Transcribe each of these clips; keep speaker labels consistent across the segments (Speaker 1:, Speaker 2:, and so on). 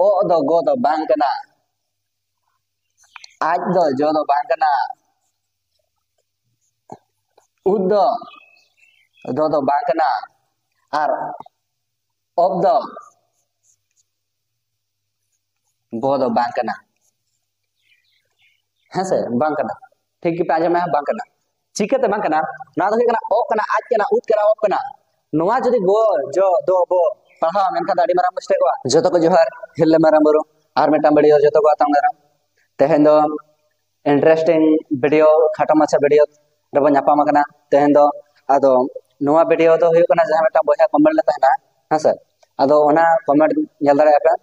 Speaker 1: o do go do bang kana aj do jo do bang kana ud do bang kana ar ob do bo do bang kana hase bang kana ठीक की पाजा में bang kana चिकते bang kana ना तो kana o kana aj kana ud kana ob kana नोआ जदि गो जो दो बो पढ़ा मेनखा दाड़ी मारा मिस्टेक वा जतो को जोहार हिल्ले मारा बरो आर मेटा वीडियो जतो को आताम दारा तेहेन दो इंटरेस्टिंग वीडियो खाटो माछा वीडियो रबो न्यापा मकना तेहेन दो आदो नोआ वीडियो दो हुयो कना जहां मेटा बोया कमेंट ले तहना हां सर आदो ओना कमेंट नेल दाड़ा आपे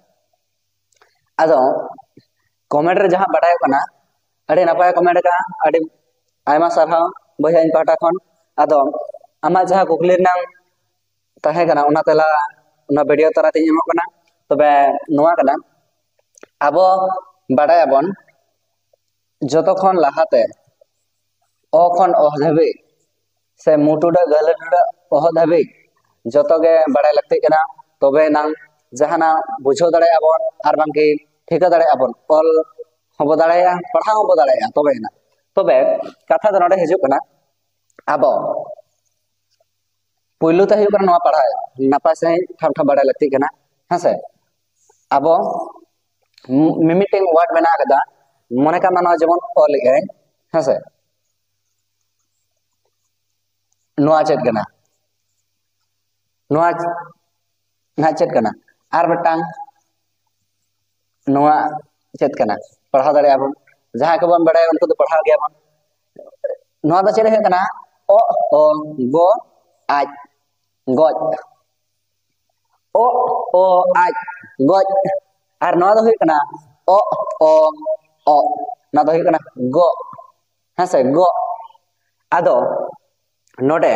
Speaker 1: आदो कमेंट रे जहां बाडाय कना अडे नापाय कमेंट का अडे आयमा सारहा बोया इन पाटा खन आदो आमा जहां कुकली नाम ताहे कना उना तेला उना वीडियो तरा ते एमो कना तबे नोआ कना आबो बाडाय आबन जतो खन लाहाते ओ खन ओह धाबे से मुटुडा गलडा ओह धाबे जतो गे बाडाय लगते कना तबे नाम जहाना बुझो दाड़े आबन आर बांकी ठिका दाड़े आबन ऑल हबो दाड़ाया पढ़ा हबो दाड़ाया तबे ना तबे कथा दो नडे हिजु कना आबो पुलु ते हुयो कना नोआ पढ़ाय नापा से ठाम ठाम बाडाय लगती कना हसे आबो मिमिटिंग वर्ड बना कदा मने का मानो जेमन ऑल ए हसे नोआ चेत कना नोआ ना चेत कना आर बटांग नोआ चेत कना पढ़ा दाड़े आबो जहां के बन बाडाय उनको तो पढ़ा गया बन नोआ द चेत कना ओ ओ गो आज गज ओ आज गज आर नोआ दो हुई कना ओ ना दो हुई कना गो हसे गो आदो नोडे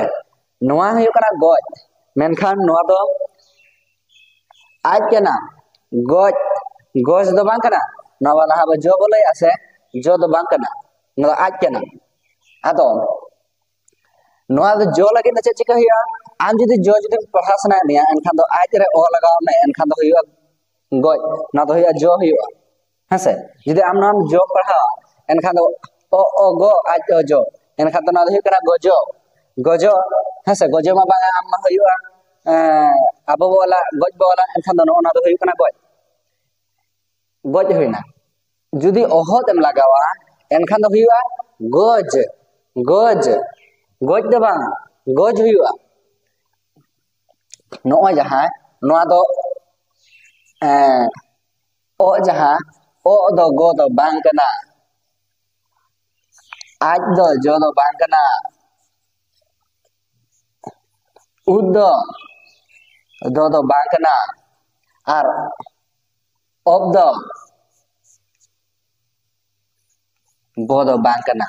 Speaker 1: नोआ हुई कना गज मेनखान नोआ दो आज कना गज गज दो बांग कना नोआ वाला हाबो जो बोले आसे जो दो बांग कना नोआ आज कना आदो नोआ दो जो लगे न चिका हुआ आम जुदी जो जुदी पढ़ा सना मिया एनखान दो आज रे ओ लगाव में एनखान दो हुआ गज ना दो हुआ जो हुआ हसे जुदी आम नाम जो पढ़ा एनखान दो ओ गो आज ओ जो एनखान दो ना दो हुआ गजो गजो हसे गजो मा बांगा आम मा हुआ आबो वाला गज वाला एनखान दो ना दो हुआ गज गज हुइना जुदी ओहत एम लगावा एनखान दो हुआ गज गज गज दो बांग गज हुआ नोआ जहां नोआ दो ओ जहां ओ दो गो दो बांग कना आज दो जो दो बांग कना उद दो बांग कना आर ob दो बो दो बांग कना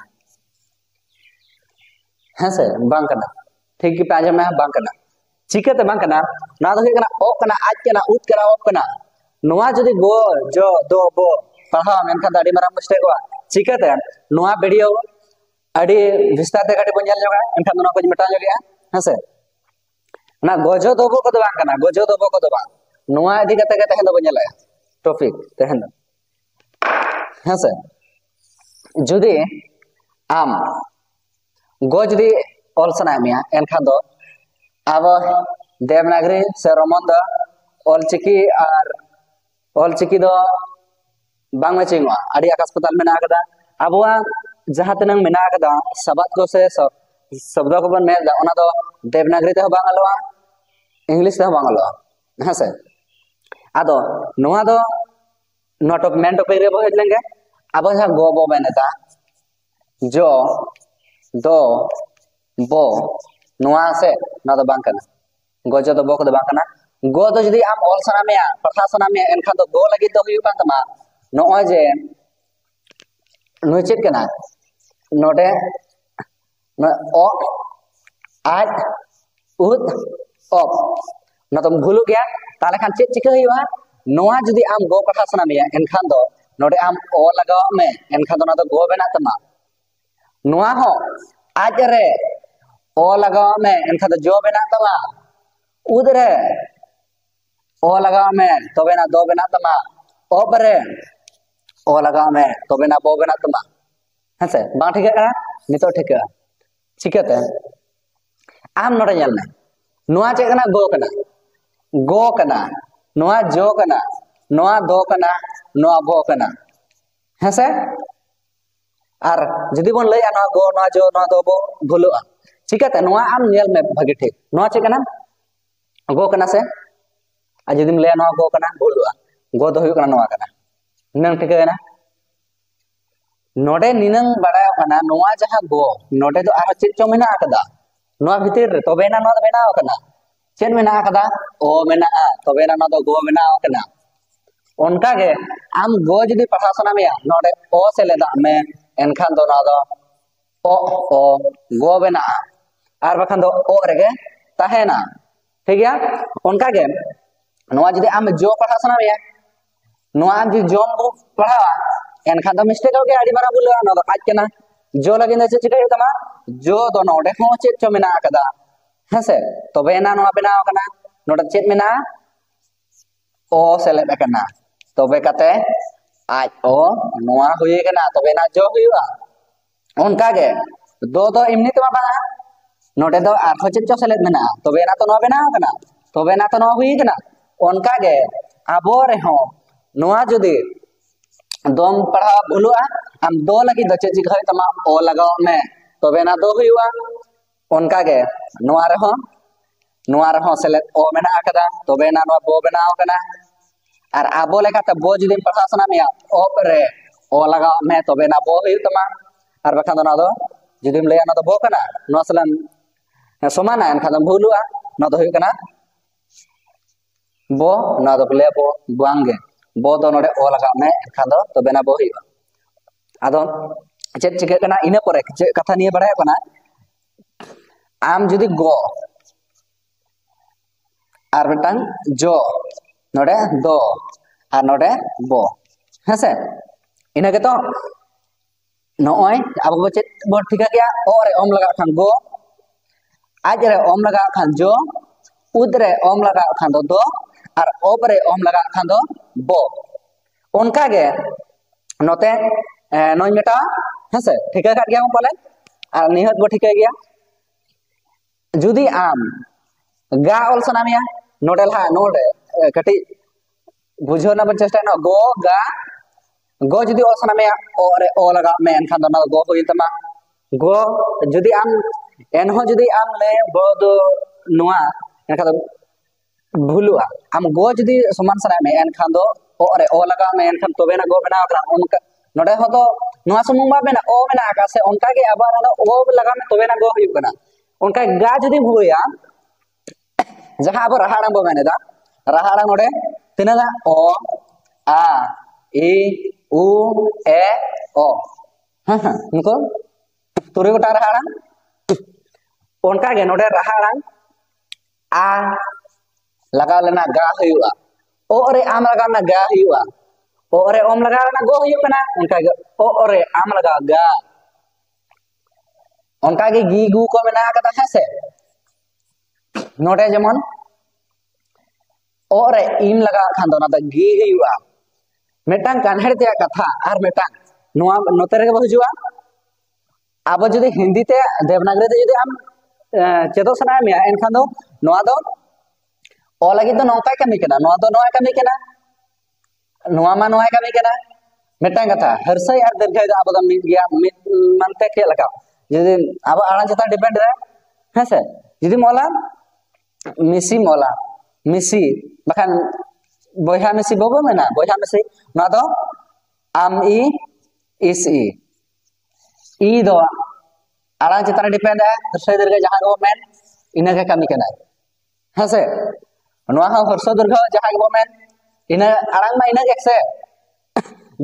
Speaker 1: हसे बांग कना ठीक की पाजा में बांग कना चिकते बांग कना ना दो कना ओ कना आज कना उद कना ob कना नोआ जदि गो जो दो बो पढ़ा मेनखा दाड़ी मारा मिस्टेक वा चिकते नोआ वीडियो अडी विस्तार ते काटी बंजल जोगा एनखा नोआ को मिटा जोगिया हसे ना गोजो दो बो को बांग कना गोजो दो बो को बांग नोआ इदी कते के तहन दो बंजल टॉपिक तहन हसे जुदी आम गो जुदी ऑल सना मिया एनखा दो अब देवनागरी से रोमन दो ऑल चिकी और ऑल चिकी दो बांग में चिंगवा अड़ी अस्पताल में ना कदा अबवा जहां तनंग में ना कदा सबत को से शब्द को बन मेल दा ओना दो देवनागरी ते बांग अलवा इंग्लिश ते बांग अलवा हसे आदो नोआ दो नोटक मेन टॉपिक रे बहज लेंगे अब जहां गो बो बेनता जो दो बो नोआ से ना दो बांग कना गोजो दो बो को बांग कना गो दो जदी आम ऑल सना में पढ़ा सना में एनखा दो गो लगी दो हुई तमा नोआ जे नुई चेत कना नोडे ओ आज उद ऑफ ना तुम भूलू गया ताले खान चेत चिका हुआ नोआ जदी आम गो पढ़ा सना में एनखान दो नोडे आम ओ लगाव में एनखान दो ना दो गो बेना तमा नोआ हो आज रे ओ लगाव में एनखान दो जो बेना तमा उद रे ओ लगाव में तो बेना दो बेना तमा ओपरे ओ लगा में तो बेना बो बेना तुमा हेसे बांग ठीक है नितो ठीक है चिकते आम नोडे जल में नुआ चे कना गो कना नुआ जो कना नुआ दो कना नुआ बो कना हेसे और जदि बन लैया नुआ गो नुआ जो नुआ दो बो भूलुआ चिकते नुआ आम नेल में भागी ठीक नुआ चे कना गो कना से आ जदि लैया नुआ गो कना भूलुआ गो दो हुयु कना नुआ कना नंग ठीक है ना नोडे निनंग बड़ा कना नुआ जहां गो नोडे तो आरो चेत चो मेना कदा नुआ भीतर रे तोबेना नुआ दो बेना कना चेन मेना कदा ओ मेना तोबेना नुआ दो गो मेना कना उनका के आम गो जदि पढ़ासना में नोडे ओ से लेदा में एनखान दो नुआ दो ओ गो बेना आर बखान दो ओ रेगे ताहेना ठीक है उनका के नुआ जदि आम जो पढ़ासना में नुआ आम जदि जोम को पढ़ावा एनखान दो मिस्टेक हो गया आड़ी मारा बोलो नुआ दो आज केना जो लगे ने चिका तमा जो दो नोडे हो चेत चो मेना कदा हेसे तोबेना नुआ बेना कना नोडे चेत मेना ओ सेलेद कना तोबे कते आज ओ नुआ हुई कना तोबेना जो हुईवा उनका के दो इमनी तमा बना नोडे दो आर चेत चो सेलेद मेना तोबेना तो नुआ बेना कना तोबेना तो नुआ हुई कना उनका के आबो रे हो नुआ जदि दोम पढ़ा भूलुआ आम दो लगी दो चेत चिका तमा ओ लगाओ में तोबेना दो हुईवा उनका के नुआ रहो सेलेद ओ मेना कदा तोबेना नुआ बो बेना कना और आबो लेकाते बो जदि पढ़ासना में ओ रे ओ लगाओ में तोबेना बो हुई तमा और बखान दो जदि लैया ना दो बो कना नुआ सलन समाना एनखान दो भूलुआ ना दो हुई कना बो ना दो ले बो बांगे बो दो नोडे ओ लगा में एनखान दो तोबेना बो हुई आदो चेत चिका कना इना परे चे कथा निये बड़ाय कना आम जदि गो और मिटांग जो नोडे दो और नोडे बो हेसे इना के तो नोय अब बो चेत बो ठीक गया ओ रे ओम लगा खान गो आज रे ओम लगा खान जो उद रे ओम लगा खान दो और ओब रे ओम लगा खान दो बो उनका गे नोते नोय मेटा हेसे ठीक है गया पाले और निहत बो ठीक गया जुदी आम गा ऑल सना मिया नोडे ला नोडे कटी बुझो ना बन चेष्टा ना गो जुदी ऑल सना मिया ओ रे ओ लगा में एनखान दो ना गो हुई तमा गो जुदी आम एनहो जुदी आम ले बो दो नुआ एनखान दो भूलुआ आम गो जुदी समान सना में एनखान दो ओ रे ओ लगा में एनखान तोबेना गो बेना करा उनका नोडे हो तो नुआ सुमुंग बा बेना ओ मेना का से उनका के आबार ओ लगा में तोबेना गो हुई कना उनका गा जुदी भूया जहां अब रहाड़ा बो मेने दा रहाड़ा नोडे तिनागा ओ आ ई उ ए ओ हां उनको तुरे गोटा रहाड़ा उनका के नोडे रहाड़ा आ लगा लेना गा हुआ ओ रे आम लगा ना गा हुआ ओ रे ओम लगा ना गो हुई कना उनका के ओ रे आम लगा गा उनका के गी गु को मेना कदा हेसे नोडे जेमन ओ रे इम लगा खान दो ना द गी हुआ मेटांग कान्हेड़ ते कथा और मेटांग नुआ नोते रे बहुजुआ अब जदि हिंदी ते देवनागरी ते जदि आम चेदो सना में एनखान दो नुआ दो ओ लगी तो नौका कमी कना नुआ दो नौका कमी कना नुआ मा नौका कमी कना मेटांग कथा हरसई और दीर्घाय दा अब द मिट गया मनते के लगा जदि अब आड़ा जता डिपेंड रे हेसे जदि मोला मिसी मोला मिसी बखान बोया मिसी बोबो मेना बोया मिसी ना दो आम ई इस ई दो आड़ा जता डिपेंड है हरसई दीर्घाय जहां गो मेन इना के कमी कना हेसे नुआ हा हरसई दीर्घाय जहां गो मेन इना आड़ांग मा इना के से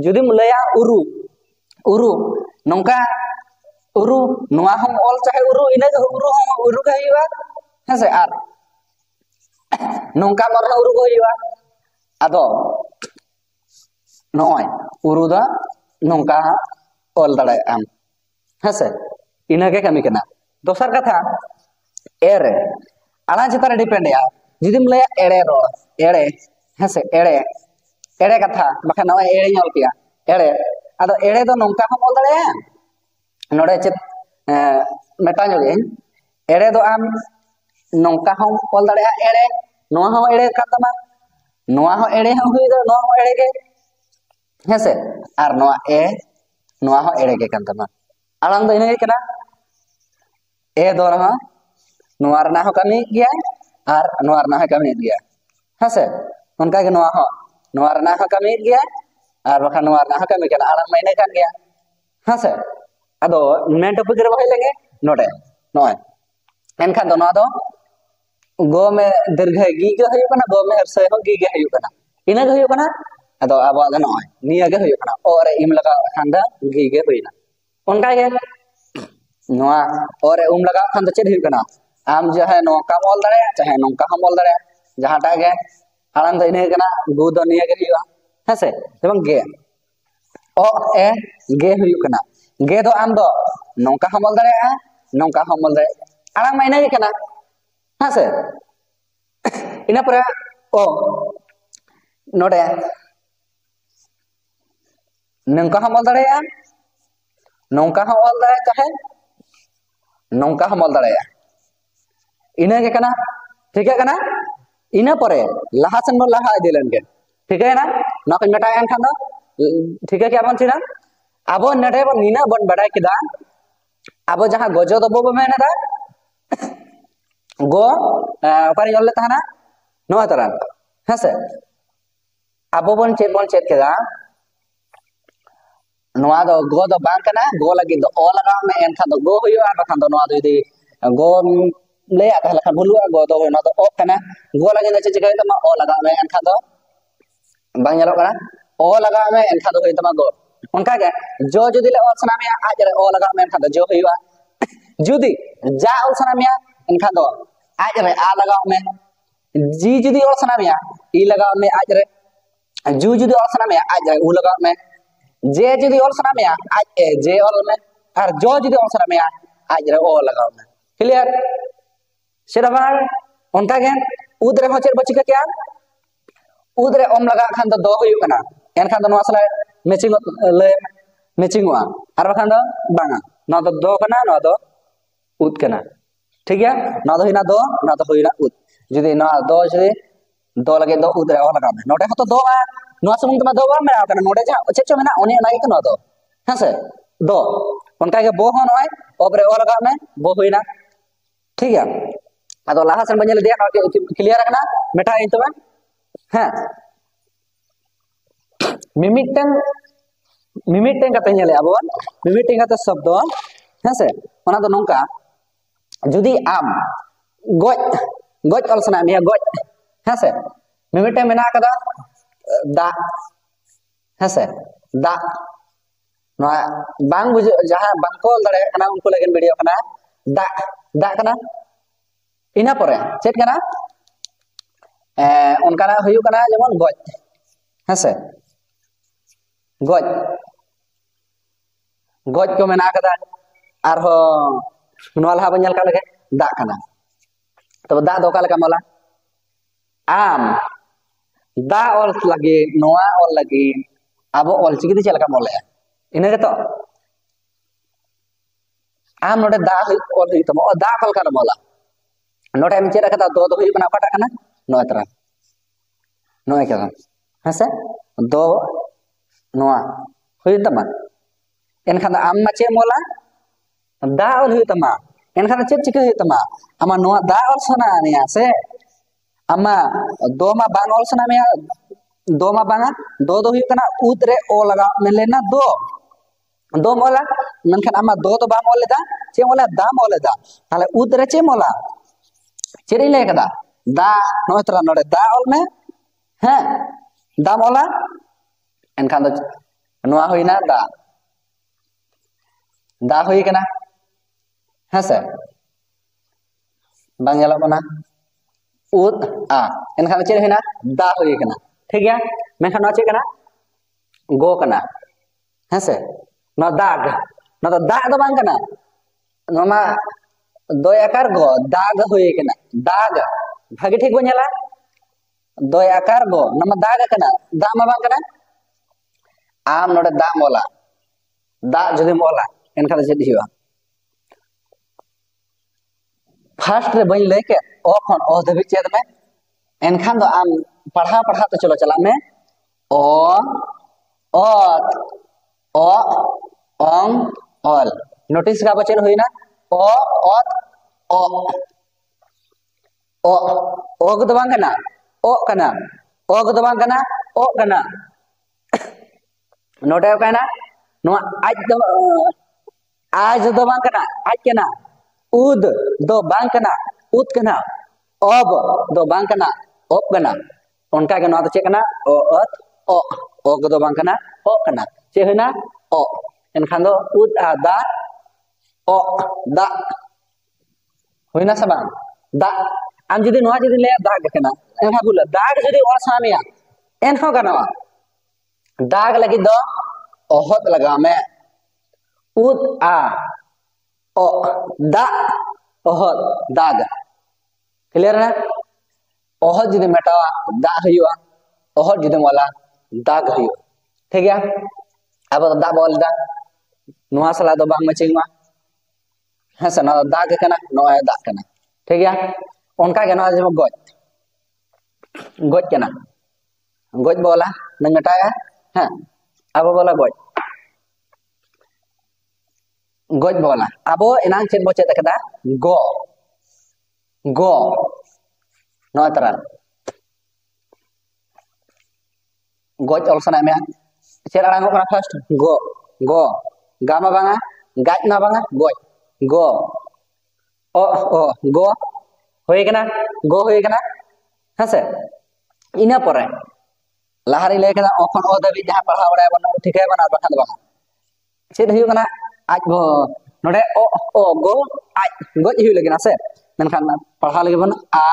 Speaker 1: जुदी मुलया उरु नौका उरु नुआ हम ऑल चाहे उरु इना उरु का हिवा हेसे आर नौका मरना उरु को हिवा आदो नोय उरु दा नौका ऑल दड़े आम हेसे इना के कमी कना दोसर कथा एरे आड़ा चितारे डिपेंड या जुदी मुलया एड़े रो एड़े हेसे एड़े एड़े कथा बखा नवा एड़े ᱧᱮᱞ किया एड़े अदो एड़े दो नोंका हम बोल दड़े नोडे चेत मेटा जोगे एड़े दो आम नोंका हम बोल दड़े एड़े नोआ हो एड़े का तमा नोआ हो एड़े हम हुई दो नोआ हो एड़े के हेसे आर नोआ हो एड़े के कान तमा आलांग दो इने केना ए दो रहा नोआ रना हो कमी गया आर नोआ रना हो कमी गया हेसे उनका के नोआ रना हो कमी गया और बखा नोआ रना हो कमी केना आलांग महीने कान गया हेसे अदो मेन टॉपिक रे बहाय लेंगे नोडे नोय एनखान दो नोआ दो गो में दीर्घ गी के हयु कना गो में हर्षय हो गी के हयु कना इना के हयु कना अदो आबो द नोय निया के हयु कना और इम लगा खान दा गी के होइना उनका के नोआ और उम लगा खान द चेद हयु कना आम जो है नोका बोल दड़े चाहे नोका हम बोल दड़े जहाटा गे आलांग द इने कना गु दो निया के हयु हेसे एवं गे ओ ए गे हयु कना गे दो आम दो नोका हम बोल दड़े नोका हम बोल दड़े आलांग मा इने कना हेसे इना पर ओ नोडे नोंका हम बोल दड़े नोंका हम बोल दड़े चाहे नोंका हम बोल दड़े इना के कना ठीक है कना इना परे लहा सन बन लहा इदी लेन के ठीक है ना ना को मेटा एन खान दो ठीक है क्या बन छिना आबो नडे बन नीना बन बडाय किदा आबो जहां गजो दो बो मेना दा गो पारी जल्ले तहना नो तरन हेसे आबो बन चेत केदा नोआ दो गो दो बांग कना गो लगी दो ओ लगा में एन खान दो गो हुयो आ खान दो नोआ दो इदी गो ले आता लखा बुलुआ गो दो नो दो ओ कना गो लगी न चिचिका तमा ओ लगा में एन खान दो बांग ñelo कना ओ लगा में एन खान दो होय तमा गो उनका के जो जुदी ले ओ सना में आज रे ओ लगा में एन खान दो जो हुयो जुदी जा ओ सना में एन खान दो आज रे आ लगा में जी जुदी ओ सना में ई लगा में आज रे जू जुदी ओ सना में आज रे उ लगा में जे जुदी ओ सना में आज ए जे ओ में और जो जुदी ओ सना में आज रे ओ लगा में क्लियर सेराबार उनका के उदरे हो चेर बचिका क्या उदरे ओम लगा खान दो हुयु कना एन खान दो नोआ सला मैचिंग ले मैचिंग हुआ और खान दो बांगा ना दो कना ना दो उद कना ठीक है ना दो हिना दो ना दो हुइना उद जुदी ना दो जुदी दो लगे दो उदरे ओ लगा में नोडे हो तो दो आ नोआ सुमुंग तमा दो बा मेना कना नोडे जा चेचो मेना ओनी ना के कना दो हेसे दो उनका के बो हो नोय ओबरे ओ लगा में बो हुइना ठीक है अदो लाहा सन बनेल दिया क्लियर रखना मेटा इन तबे हां मिमिटन का पेញले आबो मिमिटन का शब्द हेसे ओना दो नोंका जुदी आम गoj अलसना मिया गoj हेसे मिमिटन मेना कदा दा हेसे दा नो बांग बुझ जहां बांको दड़े कना उनको लेगन वीडियो कना दा कना इना परे चेत कना उनका ना हुयु कना जेमन गoj हेसे गoj को मेना कदा आर हो नोआ लहा बन का लगे दा कना तो दा दो का लगा मला आम दा और लगी नोआ और लगी अब और चिकिति चलका मोले इने तो आम नोडे दा और हुई तम और दा कल का मोला नोटे में चेरा कता दो हुई कना पटा कना नो तरा नो के हसे दो नोआ हुई तमा एनखान आम माचे मोला दा और हुई तमा एनखान चेत चिका हुई तमा आमा नोआ दा और सना निया से आमा दो मा बांग और सना में दो मा बांगा दो हुई कना उद रे ओ लगा में लेना दो मोला मनखान आमा दो तो बा मोले दा चे मोला दा मोले दा ताले उद रे चे मोला चेरी ले कदा दा नोतरा नोडे दा ऑल में हैं दा मोला एनखान दो नोआ होइना दा होई कना हेसे बांग यलो कना उद आ एनखान चेर होइना दा होई कना ठीक है मेनखान नो चे कना गो कना हेसे नो दाग नो तो दाग दो बांग कना नो मा दो आकार गो दाग होई कना दाग भागे ठीक बनेला दो आकार गो नमा दाग कना दा मा बांग कना आम नोडे दा मोला दा जुदी मोला एनखान चेद हिवा फर्स्ट रे बई लेके ओ खन ओ धबी चेद में एनखान दो आम पढ़ा पढ़ा तो चलो चला में ओ ओत ओ ओंग ऑल नोटिस का बचन हुई ना ओ ओत ओ ओ को दबांग कना ओ कना ओ को दबांग कना ओ कना नोटे कना नो आज दो बांग कना आज कना उद दो बांग कना उद कना ob दो बांग कना ob कना उनका के नो तो चे कना ओ ओत ओ को दो बांग कना ओ कना चे हुई ना ओ एनखान दो उद आ दा ओ दा हुई ना सब दा आम जुदी नोआ जुदी ले दाग कना एनखा बुला दाग जुदी और सामिया एनहो कना दाग लगी दो ओहत लगा में उद आ ओ दा ओहत दाग क्लियर ना ओहत जुदी मेटावा दा हुआ ओहत जुदी मोला दाग हुआ ठीक है अब दा बोल दा नोआ सला दो बांग मचिंगमा है से ना दाग कना नोआ दाग कना ठीक है उनका के नोआ जब गोज गोज कना गोज बोला नंग मेटाया है अब बोला गोज गोज बोला अब इनांग चेद बो चेद कदा गो गो नोआ तरह गोज ऑल सना में चेद आड़ांग कना फर्स्ट गो गो गामा बांगा गाज ना बांगा गोज गो ओ गो होय कना गो होय कना हसे इना परे लहारी ले कना ओखन ओ दबी जहां पढ़ा बड़ा बन ठीक है बना बखन बा चेद हुय कना आज गो नोडे ओ गो आज गोज हुय लगिना से मेनखान पढ़ा लगे बन आ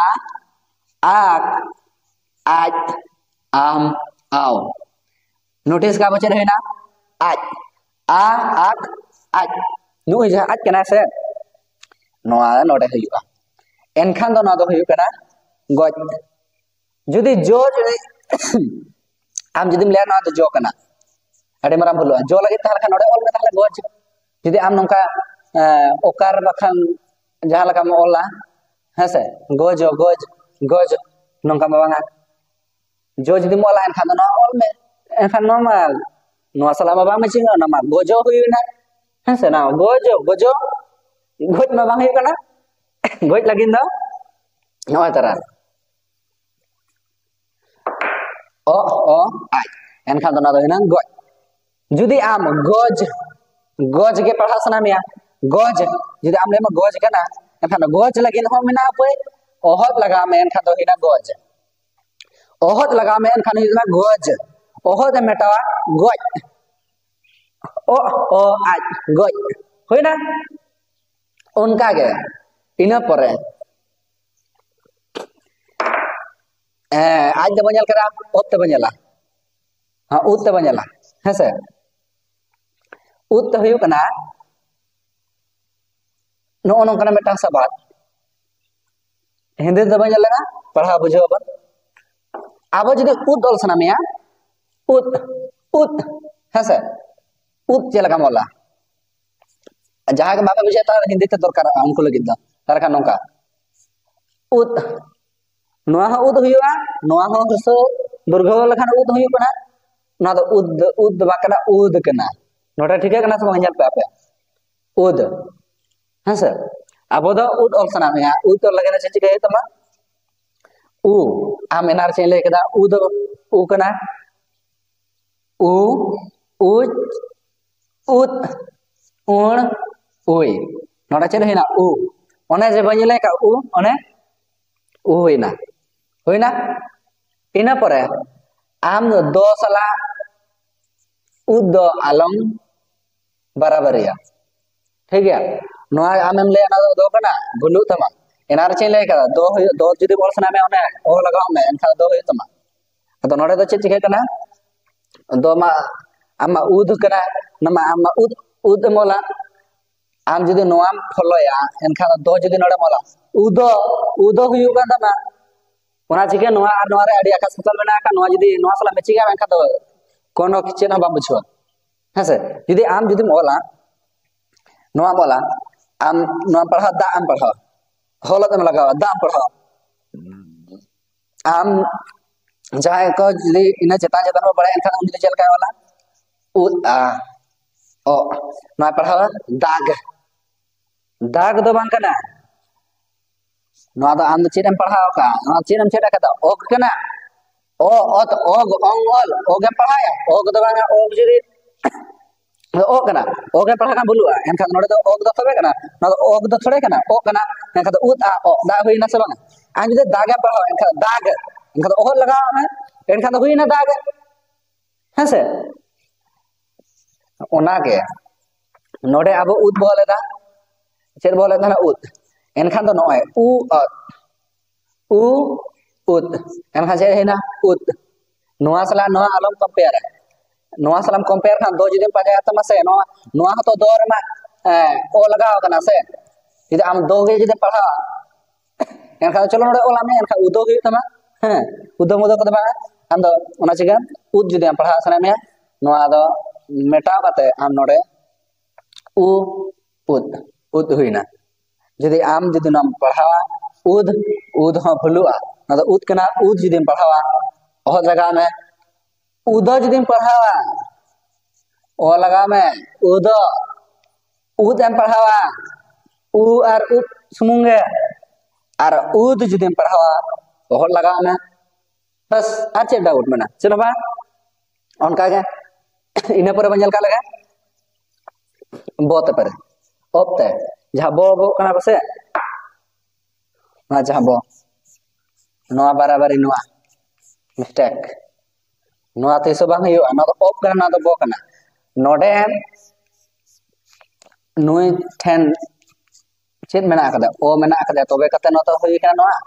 Speaker 1: आक आज आम आओ नोटिस का बचे रहना आज आ आक आज नु जे आज कना से नोआ नोडे हुयुआ एनखान दो ना दो हुयु कना गोज जुदी जो जुदी आम जुदी ले ना तो जो कना अडे मरा भुलुआ जो लगे तार का नोडे ऑल में ताले गोज जुदी आम नोंका ओकार बखन जहां लगा म ओला हसे गोज गोज गोज नोंका बांगा जो जुदी मोला एनखान दो ना ऑल में एनखान नॉर्मल नोआ सला बाबा में चिंग ना मा गोजो हुयुना हसे ना गोजो गोजो गोज में बांग हुयु कना गोज लगिन दो नोआ तरह ओ आज एनखान दो ना दो हिना गोज जुदी आम गोज गोज के पढ़ा सना मिया गोज जुदी आम ले में गोज कना एनखान गोज लगिन हो मिना पे ओहत लगा में एनखान दो हिना गोज ओहत लगा में एनखान हिना गोज ओहत मेटावा गोज ओ आज गोज होय ना उनका के इना परे आज दे बनेल करा ओत ते बनेला हां उत ते बनेला हसे उत ते हुयु कना नो नो कना मेटा सबात हिंदी दे बनेला ना पढ़ा बुझो बन अब जदी उत ऑल सना मिया उत हसे उत जे लगा मोला जहां के बाबा बुझे ता हिंदी ते दरकार हमको लगी दा तरका नोका उत नोआ हो उद हुयुआ नोआ हो हसो दुर्घ लखन उद हुयु कना ना तो उद बा कना उद कना नोटा ठीक है कना सब हंजल पे आपे उद हस अब दो उद ऑल सना में उद तो लगेना चेची के तमा उ आम एनार चे ले कदा उद उ कना उ उज उत उण उई नोटा चे हेना उ ओने जे बजले का उ ओने उ होइना होइना इना परे आम दो सला उद आलम बराबरिया ठीक है नोआ आमेम ले ना दो कना गुलु तमा एनार चे ले का दो जुदी बोल सना में ओने ओ लगाओ में एनखा दो होय तमा तो नोडे दो चे चिके कना दो मा आमा उद कना नमा आमा उद मोला आम जुदी नोआम फॉलोया एनखा दो जुदी नोडे मोला उदो हुयु का तमा ᱚᱱᱟ ᱪᱤᱠᱟᱹ ᱱᱚᱣᱟ ᱟᱨ ᱱᱚᱣᱟ ᱨᱮ ᱟᱹᱰᱤ ᱟᱠᱟᱥ ᱯᱟᱛᱟᱞ ᱢᱮᱱᱟᱜ ᱟᱠᱟᱫ ᱱᱚᱣᱟ ᱡᱩᱫᱤ ᱱᱚᱣᱟ ᱥᱟᱞᱟᱜ ᱢᱮᱪᱤᱝᱟ ᱮᱱᱠᱷᱟᱱ ᱫᱚ कोनो चेत हूँ बाम बुझा हाँ से जुदी आम जुदी ओला नोआ बोला आम नोआ पढ़ा दा आम पढ़ा हॉलत में लगा दा आम पढ़ा आम जहाँ को जुदी इन्हें चेता चेता हो बड़े इनका उन्हें चल क्या वाला उ आ ओ नोआ पढ़ा दाग दाग दो बांग करना नोआ तो आम चेत हम पढ़ा होगा नोआ चेत हम चेता करता ओग करना ओ ओत ओग ओंगल ओगे पढ़ाया ओग दो बांगा ओग जुदी ओ कना ओगे पढ़ा का बुलुआ एनखान नोडे दो ओग दो तबे कना ना तो ओग दो थोड़े कना ओ कना एनखान तो उत आ ओ दा हुईना से बांगा आन जुदी दागे पढ़ा एनखान दाग एनखान तो ओग लगा है एनखान तो हुईना दाग है से ओना के नोडे अब उत बोले दा चेत बोले दा ना उत एनखान तो नोए उ उ उत एनखान से है ना उत नोआ सला नोआ आलम कंपेयर नोआ सलाम कंपेयर खान दो जुदी पाजा तमा से नोआ तो दो रमा ओ लगाव कना से जुदी आम दो गे जुदी पढ़ा एनखान चलो नोडे ओला में एनखान उदो हुई तमा हैं उदो मुदो कदे बांगा आम दो ओना चिगा उद जुदी आम पढ़ा सना में नोआ दो मेटाव कते आम नोडे उ उद हुईना जुदी आम जुदी नाम पढ़ावा उद उद हो भुलुआ ना तो उद कना उद जुदी पढ़ावा ओह जगह में उदो जुदी पढ़ावा ओ लगा में उदो उद एम पढ़ावा उ और उद सुमुंगे और उद जुदी पढ़ावा ओह लगा में बस अच्छे डाउट में ना चलो बा उनका के इन्हें पर बंजल का लगा बोते पर ओपते जहाँ बो कना बसे ना जहाँ बो नोआ बराबरी नोआ मिस्टेक नोआ तो इसे बांग हुआ ना तो ओप करना ना तो बो करना नोडे नुई ठेन चेत मेना कदा ओ मेना कदा तोबे कते न तो हुई कना नोआ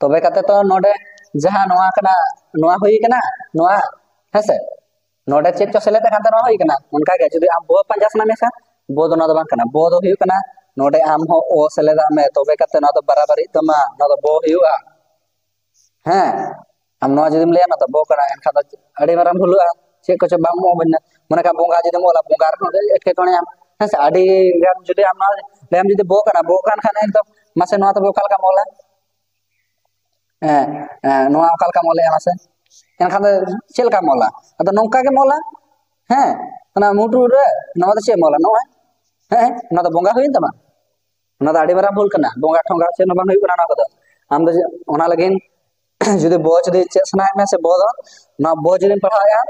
Speaker 1: तोबे कते तो नोडे जहां नोआ कना नोआ हुई कना नोआ हेसे नोडे चेत तो सेलेते खाते नोआ हुई कना उनका के जुदी आम बो पंजा सना मेसा बो दो ना तो बांग कना बो दो हुई कना नोडे आम हो ओ सेलेदा में तोबे कते ना तो बराबरी तमा ना तो बो हुआ हैं आम नोआ जुदी ले ना तो बो कना एनखा तो अड़ी माराम भुलुआ चे को बांग मो बन्ना मने का बोंगा जुदी मोला बोंगा रे एके कोने आम हेसे अड़ी गाम जुदी आम ना लेम जुदी बो कान खाने तो मासे नोआ तो बो काल का मोला नोआ काल का मोले मासे एनखा तो चेल का मोला अतो नौका के मोला हैं ना मुटु रे नोआ तो चे मोला नोआ हैं ना तो बोंगा हुई तमा ना तो अड़ी माराम भूल कना बोंगा ठोंगा से न बांग हुई कना ना को आम दो ओना लगिन जुदी बो जुदी चे सना में से बो दो ना बो जुदी पढ़ाया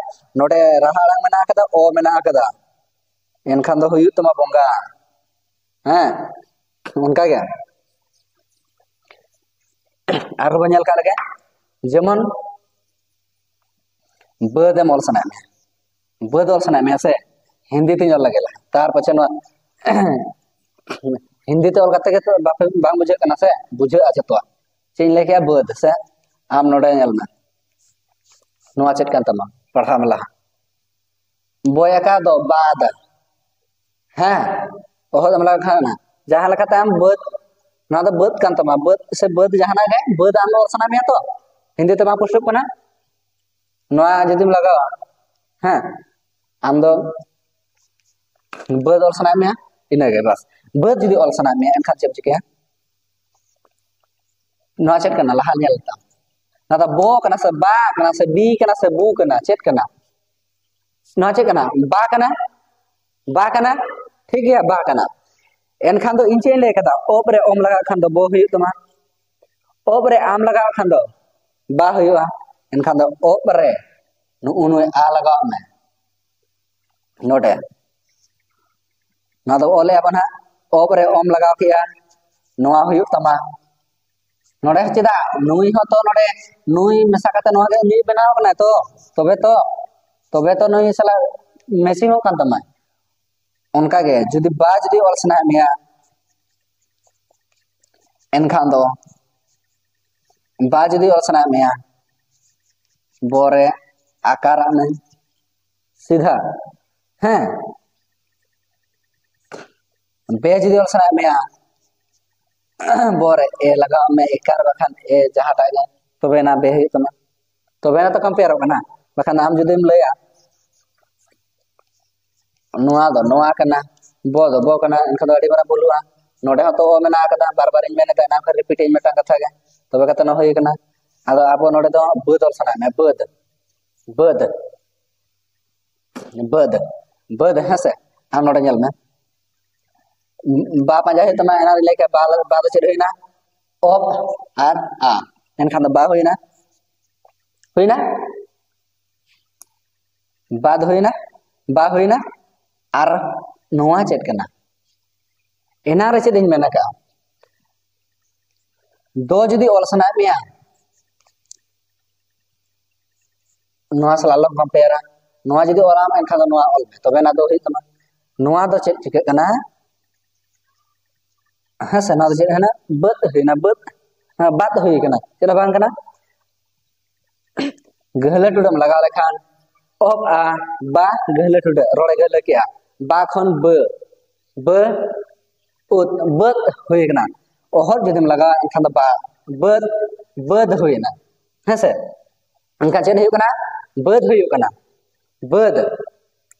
Speaker 1: नोडे रहाड़ा मेना कदा ओ मेना कदा एनखान दो हुई तमा बोंगा हैं उनका क्या आर बंजल का लगे जेमन बद मोल सना में बद ऑल सना में से हिंदी ते जल लगेला तार पछे न हिंदी ते ऑल कते के तो बांग बुझे कना से बुझे आ जतो चेन लेके बद से आम नोडे जल में नोआ चेट कान तमा पढ़ा मला बोया का दो बाद हैं ओह मला खाना जहां लगा आम बद ना तो बद कान तमा बद से बद जहां ना बद आम ऑल सना में तो हिंदी ते मा पुस्तक कना नोआ जदिम लगा हैं आम दो बद ऑल सना में इना के बस बद जुदी ऑल सना में एनखान चेप चिके नोआ चेट कना लहा नेलता ना तो बो कना से बा कना से बी कना से बू कना चेट कना नोआ चेट कना बा कना ठीक है बा कना एनखान दो इंचे ले कदा ओप रे ओम लगा खान दो बो हुई तमा ओप रे आम लगा खान दो बा हुआ एनखान दो ओप रे नु उनु आ लगा में नोटे ना तो ओले अपना ओप रे ओम लगा किया नोआ हुई तमा नोडे चिदा नुई हो तो नोडे नुई मेसा कते नोआ के नी बनाव कना तो तबे तो नुई सला मेसिंग हो कान तमा उनका के जुदी बा जुदी ऑल सना मिया एनखान दो बा जुदी ऑल सना मिया बोरे आकार में सीधा हैं बे जुदी all Sana Mia bore e laga me ekar bakan e jahata ge tobe na be hui tama tobe na to compare kana bakan am judim laya noa kana bo kana enkha do adi mara bolua node ha to o mena kada bar bar mena ka na repeat in meta katha ge tobe kata no hui kana ado abo node do bud or sana me bud bud hase am node nyal me ba panja he tama ena leke ba do chid hoina op ar a enkhan do ba hoina bad hoina ba hoina ar noa chet kana ena re chid in mena ka do judi ol sana meya noa salalok compare noa judi olam enkhan do noa ol tobe na do hui tama noa do chet chike kana hase na do chet hana bud hoina bad hui kana cheda bang kana gehla tudam laga lekhan op a ba gehla tuda role gehla kia ba khon be ut bud hui kana ohor judim laga enkhan do ba bud hui na hase angka chet hui kana bud hui kana bud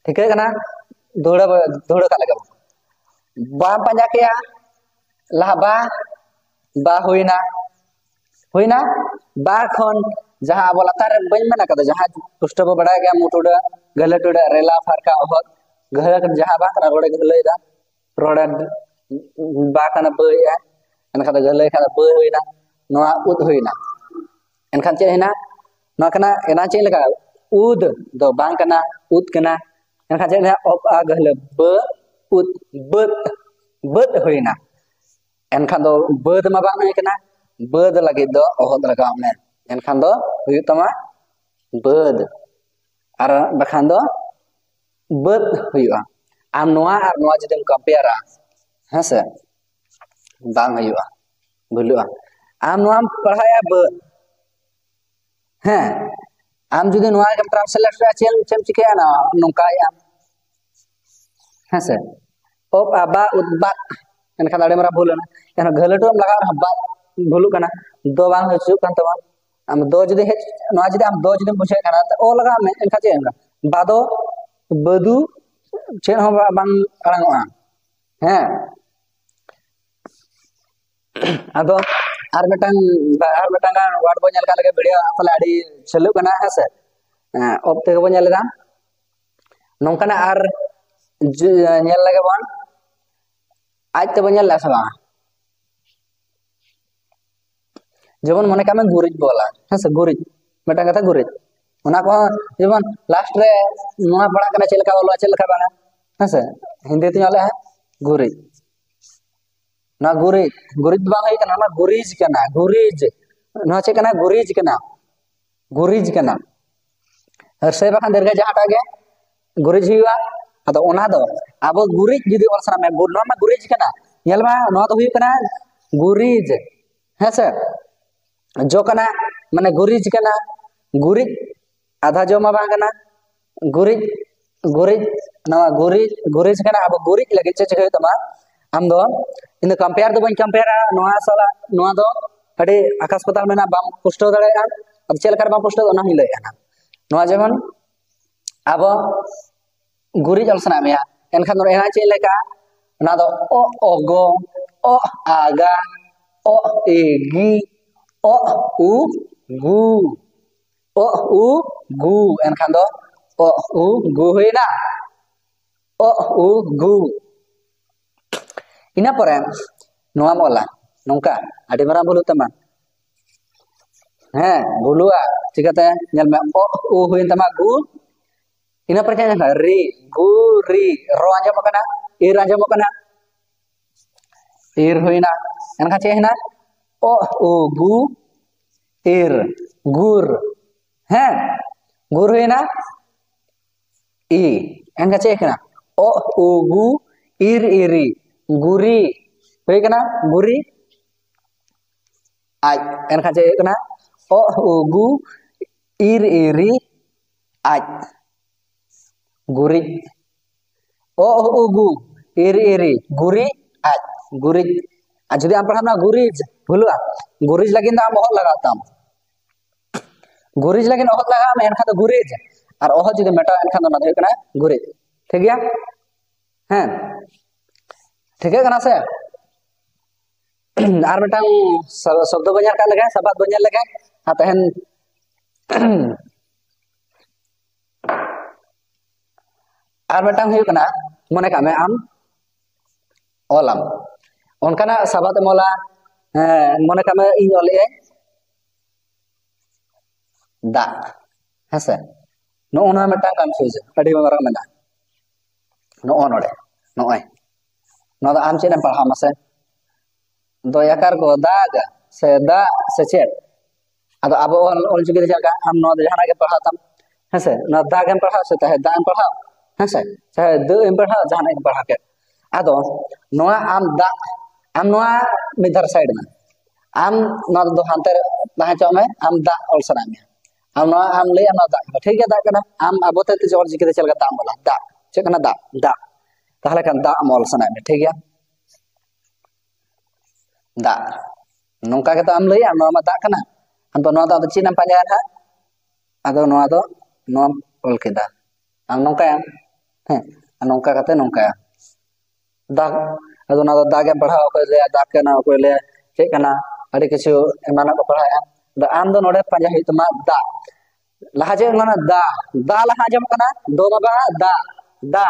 Speaker 1: ठीक है kana dhoda ka laga ba panja kia lah ba huina ba khon jaha abo latar bain mena kada jaha pusto bo bada gaya mutuda galatuda rela farka ohot gahla jaha ba kana rode galai da rode ba kana be ya enkhan da galai kana be huina noa ut huina enkhan che hina noa kana ena che leka ud do bang kana ut kana enkhan che hina op a gahla be ut bud huina enkhan do bud ma bang kana bud lagi do ohot laga me enkhan do huyu tama bud ar bakhan do bud huyua am noa ar noa judim compare hase bang huyua bulua am noa padhaya bud he am judi noa ke translate ra chem chikaya na nongka ya hase op aba utbat enkhan ade mara bhulana enkhan ghalatu am laga habba bhulu kana do bang haju kan tama am do judi he noa judi am do judi bushe kana o laga me enkhan che enga bado badu chen ho bang arangoa he ado ar metang word bo nyal ka lage video apala adi chelu kana hase op te bo nyal da nongkana ar nyal lage bon aj te bo nyal la sa जेमन मने कामे गुरिज बोला हसे गुरिज Meta कथा गुरिज ओना को जेमन last रे नोआ पड़ा कना चेलका बोलवा चेलका बाना हसे हिंदी ते आले गुरिज ना गुरिज बा है कना ना गुरिज ना चे कना गुरिज कना हरसे बाखान दरगा जहाटा गे गुरिज हुआ अदो ओना दो अब गुरिज जुदी ओलसना में नो मा गुरिज कना येलमा नो तो हुई कना गुरिज हसे जो कना माने गुरिज कना गुरिज आधा जो मा बांग कना गुरिज कना अब गुरिज लगे चे चे तमा आम दो इन कंपेयर दो बन कंपेयर नोआ साला नोआ दो अडे अस्पताल में ना बाम पुष्टो दड़े अब चेल कर बाम पुष्टो ना हिले ना नोआ जेमन अब गुरिज अलसना मेया एनखान दो एना चे लेका ना दो ओ ओगो ओ आगा ओ एगी o u gu enkhan do o u gu hoina o u gu ina pore noa mola nongka adi mara bulu tama he bulua chikate nyal me o u hoin tama gu ina pore nya ri gu ri ro anjam kana ir hoina enkhan che hina o u gu ir gur है gur है ना i Enka check ना o u gu ir iri guri है ना guri ai Enka check ना o u gu ir iri ai guri o u gu ir iri guri ai guri जुदी आम पढ़ा गुरीज भूलुआ गुरीज लगी आम ओहत लगाताम गुरीज लगी ओहत लगा एनखान तो गुरीज और ओहत जुदी मेटा एनखान तो गुरीज ठीक गया हैं ठीक है से और मिटांग शब्द बजाय का लगे सबाद बजाय लगे तहन और मिटांग मने का आम ओलाम उनकाना सबाद मोला मने का इन ओले दा हेसे नोना मिटांग कन्फ्यूज अड़ी मारा मेना नो नोडे नोय नो आम चेन पढ़ा मासे दयाकार को दाग से दा से चेट अब अब ऑल चिकी चलका हम नो जहाना के पढ़ा तम हेसे न दाग एम पढ़ा से चाहे दा एम पढ़ा हेसे चाहे द एम पढ़ा जहाना एम पढ़ा के आदो नोआ आम दा आम नोआ मिधर साइड में आम नो दो हांते लहा चो में आम दा ऑल सना में आम नोआ आम ले आम दा ठीक है दा कना आम अबोते ते ऑल चिकी चलका दा बोला दा चे कना दा दा ताहले kan दा मॉल सना में ठीक है दा नौका के तो आम लई आम दा कना हम तो नो दा चीन पाजा ना आदो नो दो नो ऑल केदा आम नौका हैं नौका कते नौका दा आदो ना दा के पढ़ा को ले दा के ना को ले चे कना अड़ी किछु एमाना को पढ़ा दा आम दो नोडे पाजा हित मा दा लहा जे ना दा दा लहा जम कना दो बाबा दा दा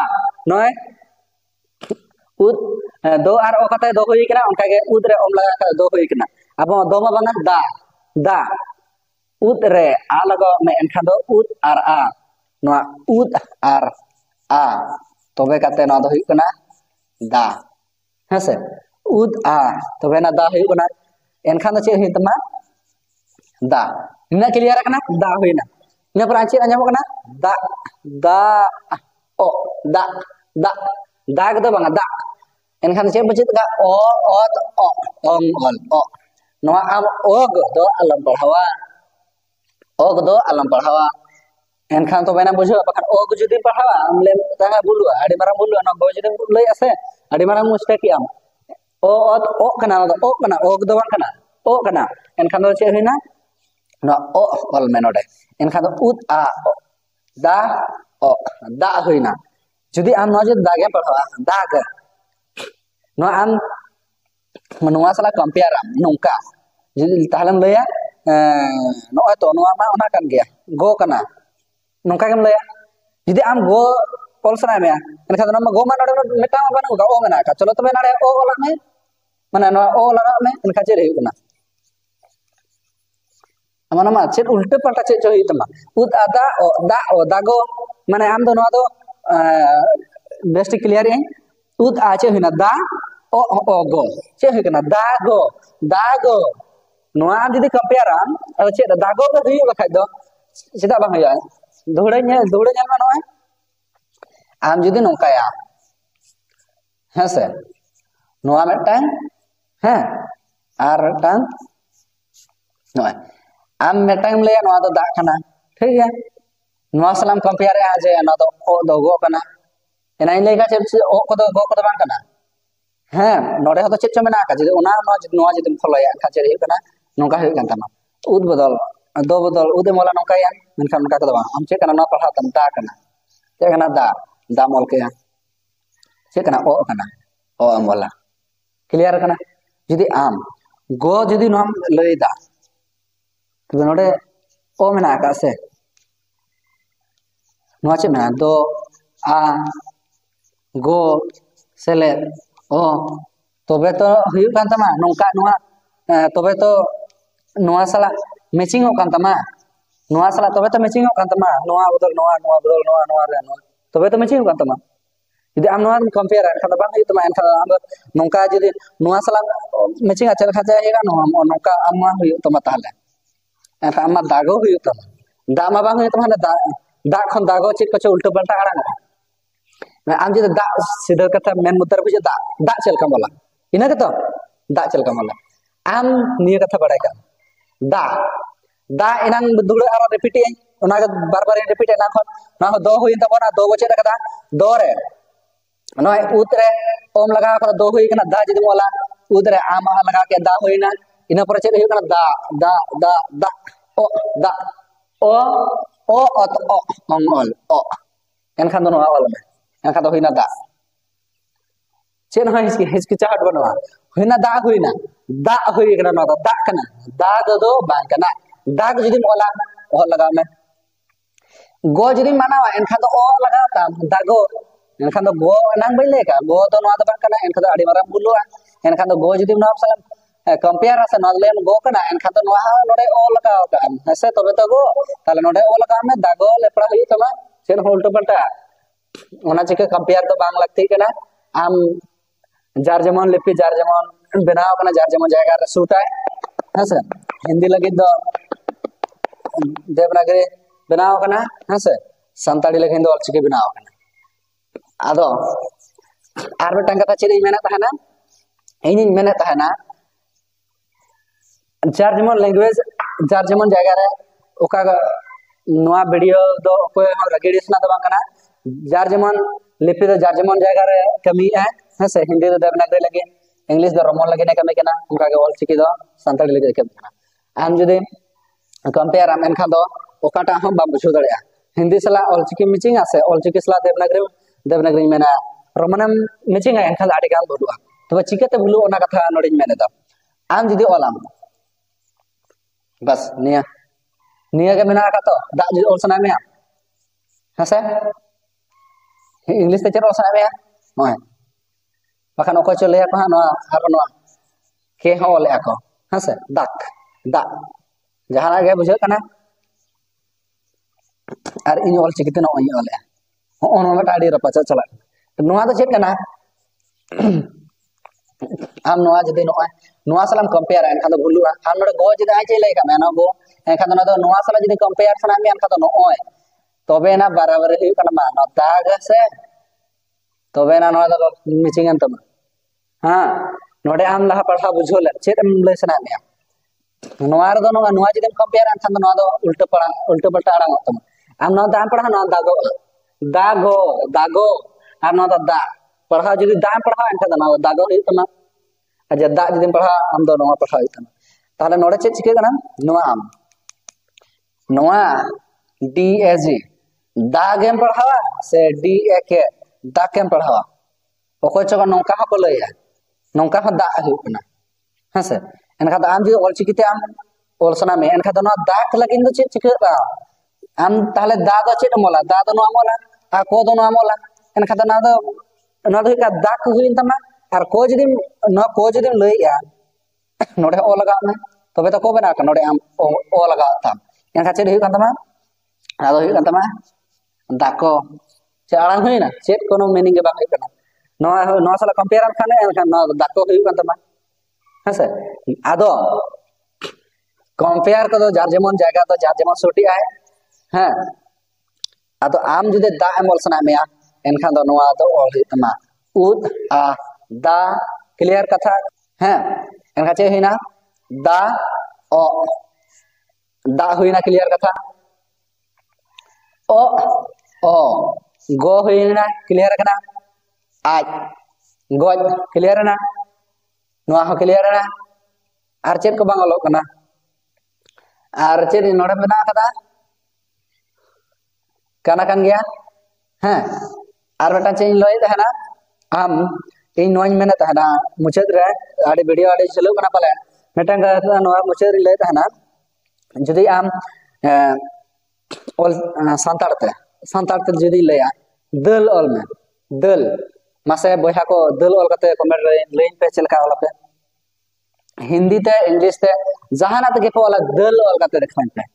Speaker 1: नय उद दो आर ओ कते दो होई कना उनका के उद रे ओम लगा का दो होई कना अब दो मा बांगा दा दा उद रे आ लगो में एनखा दो उद आर आ नोआ उद आर आ तबे कते ना दो होई कना दा हेसे उद आ तबे ना दा होई कना एनखा दो चे होई तमा दा इना क्लियर कना दा होइना इना पर आंचे आंजम कना दा दा ओ दा दा दाग दो बांगा दा एनखान चे बचित का ओ ओत ओ ओम ऑल ओ नोआ आम ओग दो अलम पढ़ावा ओग दो अलम पढ़ावा एनखान तो बेना बुझो बखान ओग जुदी पढ़ावा आम ले ताहा बुलुआ अडी मारा बुलुआ ना गो जुदी लई आसे अडी मारा मुस्ते की आम ओ ओत ओ कना ओ कना ओग दो बांग कना ओ कना एनखान तो चे होइना नो ओ ऑल मेनोडे एनखान तो उत आ दा ओ दा होइना जुदी आम नो जुदी दागे पढ़ावा दाग नो आम मनुआ सला कंपेयर आम नौका जुदी ताहलम लया नो तो नोआ मा ओना कान गया गो कना नौका केम लया जुदी आम गो ऑल सना में एनखान नो गो मा नोडे मेटा मा बनु ओ मेना का चलो तबे नाडे ओ ओला में माने नो ओ लगा में एनखा चे रही कना अमना मा चे उल्टे पलटा चे जो हितमा उद आदा ओ दागो माने आम दो नो दो बेस्ट क्लियर है उद आचे होइना दा ओ गो चे होइना दा गो नोआ जदी कंपेयर आम चे दा गो के हुई बखाय दो चेदा बांग होया धोड़े ᱧᱮᱞ मा नोआ आम जदी नोकाया हेसे नोआ मेटांग हैं आर टांग नोआ आम मेटांग ले नोआ दो दा कना ठीक है नोआ सलाम कंपेयर आ जे ना दो ओ दो गो कना एना इन लेगा चे ओ को दो गो को दो बांग कना हैं नोडे हो तो चेच मेना का जे ओना नोआ जदी फॉलोया का चे कना नोका होय कान तमा उद बदल दो बदल उदे मोला नोकाया मेनखान नोका को दो आम चे कना नो पढ़ा तम दा कना चे कना दा मोल के चे कना ओ मोला क्लियर कना जदी आम गो जदी नो लई दा तो नोडे ओ मेना का से नोआ चे मेना दो आ गो सेले ओ तबे तो हुयु कान तमा नोंका नोआ तबे तो नोआ साला मैचिंग हो कान तमा नोआ साला तबे तो मैचिंग हो कान तमा नोआ बदल नोआ रे नोआ तबे तो मैचिंग हो कान तमा जदी आम नोआ कंपेयर एनखान बांग हुयु तमा एनखान आम नोंका जदी नोआ साला मैचिंग चल खा जाएगा नोका आम हुयु तमा ताहले एनखान आम दागो हुयु तमा दा मा बांग हुयु तमा दा खन दागो चे कछ उल्टा पलटा आड़ांग आम जदी दा सीधा कथा मेन मुद्दा बुझे दा चलका मोला इना के तो दा चलका मोला आम निया कथा बड़ाय का दा इनांग दुड़े आरो रिपीट ओना बार बार रिपीट ना खन ना दो हुई तबना दो बचे कदा दो रे नय उत रे ओम लगा कर दो हुई कना दा जदी मोला उद रे आम लगा के दा होइना इना पर चेद हुई दा दा दा दा ओ दा ओ ओ अत ओ मंगल ओ एनखान दो नोआ ऑल में एनखान दो हुइना दा चेन हो हिचकिचाहट बनवा हुइना दा हुई कना नो दा कना दा दो बांग कना दा को जुदी ओला ओ लगा में गो जुदी मानावा एनखान दो ओ लगा ता दागो एनखान दो गो नांग बई लेका गो तो नो दा बांग कना एनखान दो अडी मारा बुलुआ एनखान दो गो जुदी नो साला कंपेयर से नो लेन गो कना एनखान दो नो हा नोडे ओ लगा का ऐसे तबे तो गो ताले नोडे ओ लगा में दागो लेपड़ा हुई तमा चेन होल्टो पलटा ओना चिके कंपेयर तो बांग लगती कना आम जार जेमन लिपि जार जेमन बनाव कना जार जेमन जायगा रे सूट आए हसे हिंदी लगी दो देवनागरी बनाव कना हसे संताड़ी लगी दो ऑलचिकी बनाव कना आदो आर मिटन कथा चेद मेना तहना इन मेना तहना जार जेमन लैंग्वेज जार जेमन जायगा रे ओका नोआ वीडियो दो कोई रेडिएशन दो बांग कना जार जेमन लिपि दो जार जेमन जायगा रे कमी है हसे हिंदी दो देवनागरी लगे इंग्लिश दो रोमन लगे ने कमी कना उनका के ऑलचिकी दो संताड़ी लगे कमी कना आम जुदी कंपेयर आम एनखान दो ओकाटा हम बा बुझो दड़या हिंदी सला ऑलचिकी मिचिंग आसे ऑलचिकी सला देवनागरी मेना रोमनम मिचिंग एनखान आडी गान बुलुआ तो चिकाते बुलु ओना कथा नोडिन मेने दा आम जुदी ओलाम बस निया निया के मेना का तो दा जुदी ओल सना में हसे इंग्लिश ते चेर ओल सना में होय बाखान ओको चले को नो आर नो के हो ले को हसे दाक दा जहाना गे बुझे कना आर इन ऑल चिकिते नो इन ऑल हो ओनो टाडी रपाचा चला नोआ तो चेत कना आम नोआ जदि नोआ सलाम कंपेयर एनखान दो भुलुआ आम नोडे गो जदि आइ चले का मेनो गो एनखान दो नोआ सला जदि कंपेयर सना में एनखान दो नोय तबे ना बराबर हुई कना मा नो दाग से तबे ना नोआ दो मिचिंग तम हां नोडे आम लहा पढ़ा बुझो ले चेत एम ले सना में नोआ रे दो नोआ जदि कंपेयर एनखान दो नोआ दो उल्टा पलटा आड़ांग तम आम नो दाम पढ़ा नो दागो दागो दागो आर नो दा पढ़ा जदि दाम पढ़ा एनखान दो नो दागो हुई तमा अज दा जदि पढ़ा आम दो नोआ पढ़ा हुई तमा ताले नोडे चेत चिके कना नोआ आम नोआ डी ए जी दा गेम पढ़ावा से डी ए के दा केम पढ़ावा ओको चो नौका हा को लया नौका हा दा हुई कना हसे एनखान आम जदि ऑलचिकीते आम ओल सना में एनखान दो दा लगिन दो चेत चिके बा आम ताले दा दो चेत मोला दा दो नो मोला आ को दो नो मोला एनखान ना दो का दा को हुई तमा आर को जदि लइया नोडे ओ लगा में तबे तो को बना का नोडे आम ओ लगा ताम एनखान चेत हुई तमा आदो हुई तमा दा को चे आड़ांग हुई ना चेत कोनो मीनिंग के बा हुई कना नो साला कंपेयर खाने एनखान नो दा को हुई तमा हसे आदो कंपेयर को जार जेमन जायगा तो जार जेमन सुटी आए हैं आदो आम जुदे दा एम ओल सना मेया एनखान दो नोआ दो ओल हुई तमा उद आ दा क्लियर कथा हैं एनखान चे हुई ना दा ओ दा हुई ना क्लियर कथा ओ गो हुई ना क्लियर कना आज गोज क्लियर ना नोआ हो क्लियर ना आर चेत को बांग ओलोग कना आर चेत नोडे मेना कदा काना कान गया हैं आर बेटा चे लय तहना आम इन नोइन मेना तहना मुचद रे आडे वीडियो आडे चलो कना पाले मेटन का नोआ मुचद रे लय तहना जदि आम ओल सांताड़ ते जदि लया दल ओल में दल मासे बहा को दल ओल कते कमेंट रे लइन पे चलका ओल पे हिंदी ते इंग्लिश ते जहाना ते के ओला दल ओल कते देखाइन पे